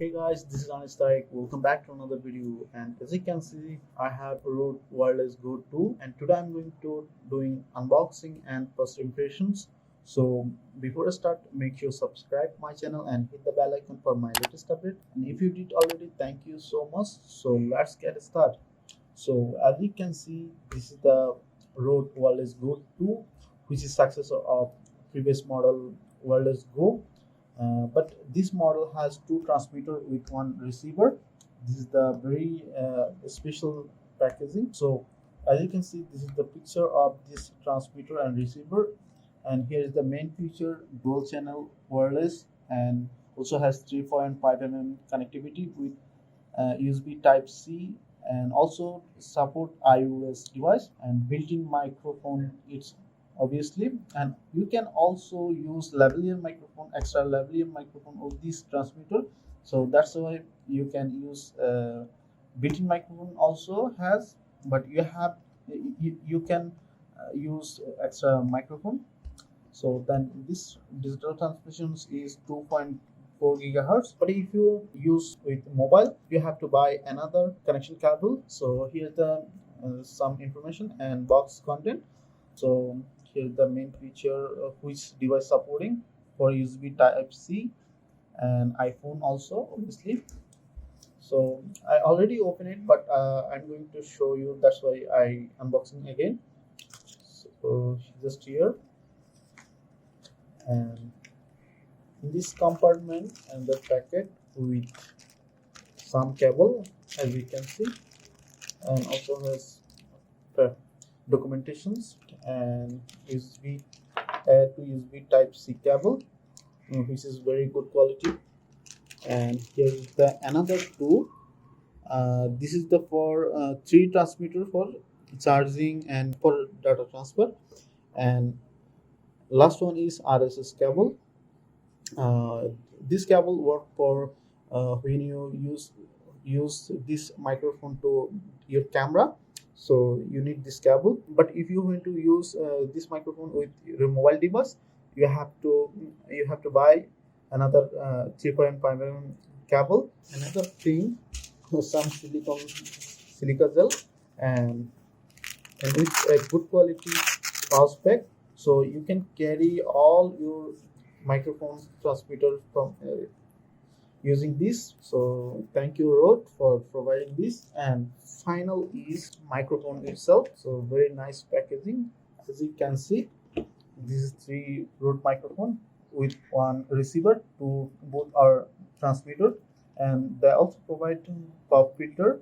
Hey guys, this is Anistarek. Welcome back to another video. And as you can see, I have Rode Wireless Go 2, and today I'm going to doing unboxing and first impressions. So before I start, make sure subscribe my channel and hit the bell icon for my latest update. And if you did already, thank you so much. So let's get started. So as you can see, this is the Rode Wireless Go 2, which is successor of previous model Wireless Go. But this model has two transmitter with one receiver. This is the very special packaging. So as you can see, this is the picture of this transmitter and receiver, and here is the main feature: dual channel wireless, and also has 3.5 connectivity with USB Type C, and also support iOS device and built-in microphone. It's obviously, and you can also use lavalier microphone, extra lavalier microphone of this transmitter. So that's why you can use built-in microphone also has, but you can use extra microphone. So then this digital transmissions is 2.4 gigahertz. But if you use with mobile, you have to buy another connection cable. So here's the some information and box content. So here's the main feature of which device supporting for USB Type C and iPhone also, obviously. So I already opened it, but I'm going to show you. That's why I unboxing again. So just here, and in this compartment and the packet with some cable, as you can see, and also has documentations and USB to USB Type C cable, which is very good quality. And here is the another two. This is the for three transmitter for charging and for data transfer, and last one is RSS cable. uh, this cable work for when you use this microphone to your camera, so you need this cable. But if you want to use this microphone with your mobile device, you have to buy another 3.5 cable. Another thing, some silica gel, and with a good quality power spec, so you can carry all your microphone transmitter from using this. So thank you Rode for providing this. And final is microphone itself, so very nice packaging. As you can see, this is three Rode microphone with one receiver to both our transmitter, and they also provide pop filter.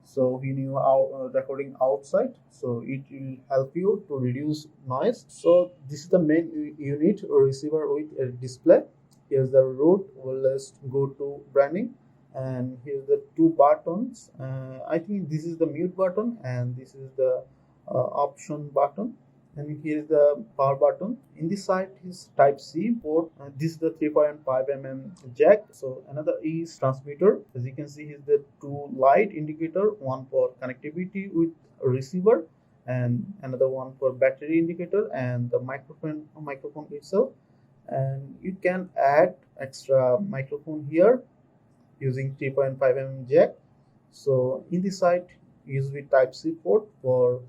So when you are recording outside, so it will help you to reduce noise. So this is the main unit or receiver with a display. Here's the Rode wireless go to branding, and here's the two buttons. I think this is the mute button and this is the option button, and here is the power button. In this side is Type C port. This is the 3.5 jack. So another is transmitter. As you can see, is the two light indicator, one for connectivity with receiver and another one for battery indicator, and the microphone itself. And you can add extra microphone here using 3.5 jack. So in the side USB Type C port for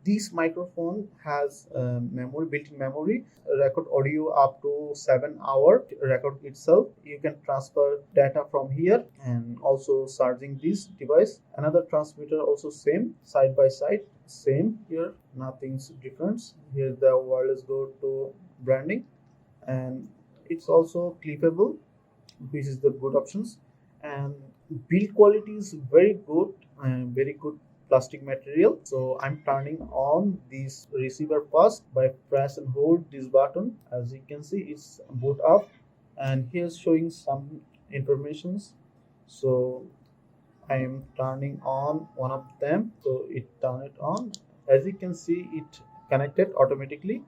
this microphone has memory, built-in memory, record audio up to 7 hour record itself. You can transfer data from here, and also charging this device. Another transmitter also same, side by side, same here, nothing's difference. Here the wireless go to branding, and it's also clippable, which is the good options. And build quality is very good, and very good plastic material. So I'm turning on this receiver first by press and hold this button. As you can see, it's boot up, and here's showing some informations. So I am turning on one of them, so it turn it on. As you can see, it connected automatically.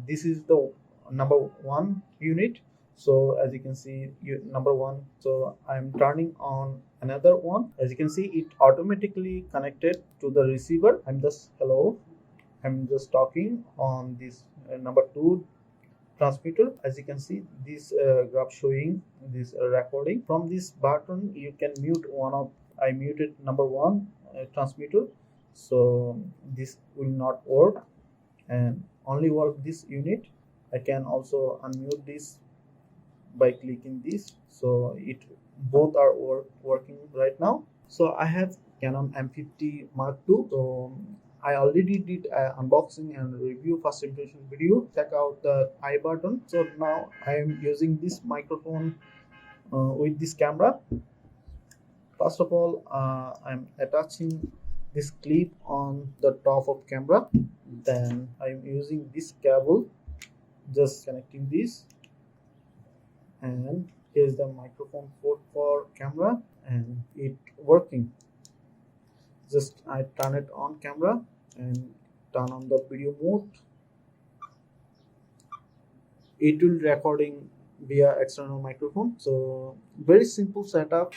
This is the number one unit. So as you can see, number one. So I'm turning on another one. As you can see, it automatically connected to the receiver. I'm just talking on this number two transmitter. As you can see, this graph showing this recording. From this button you can mute one of, I muted number one transmitter, so this will not work and only work this unit. I can also unmute this by clicking this, so it both are working right now. So I have Canon M50 Mark II. So I already did an unboxing and review first impression video. Check out the I button. So now I am using this microphone with this camera. First of all, I'm attaching this clip on the top of camera. Then I'm using this cable, just connecting this, and here's the microphone port for camera, and it working. Just I turn it on camera and turn on the video mode. It will recording via external microphone. So very simple setup.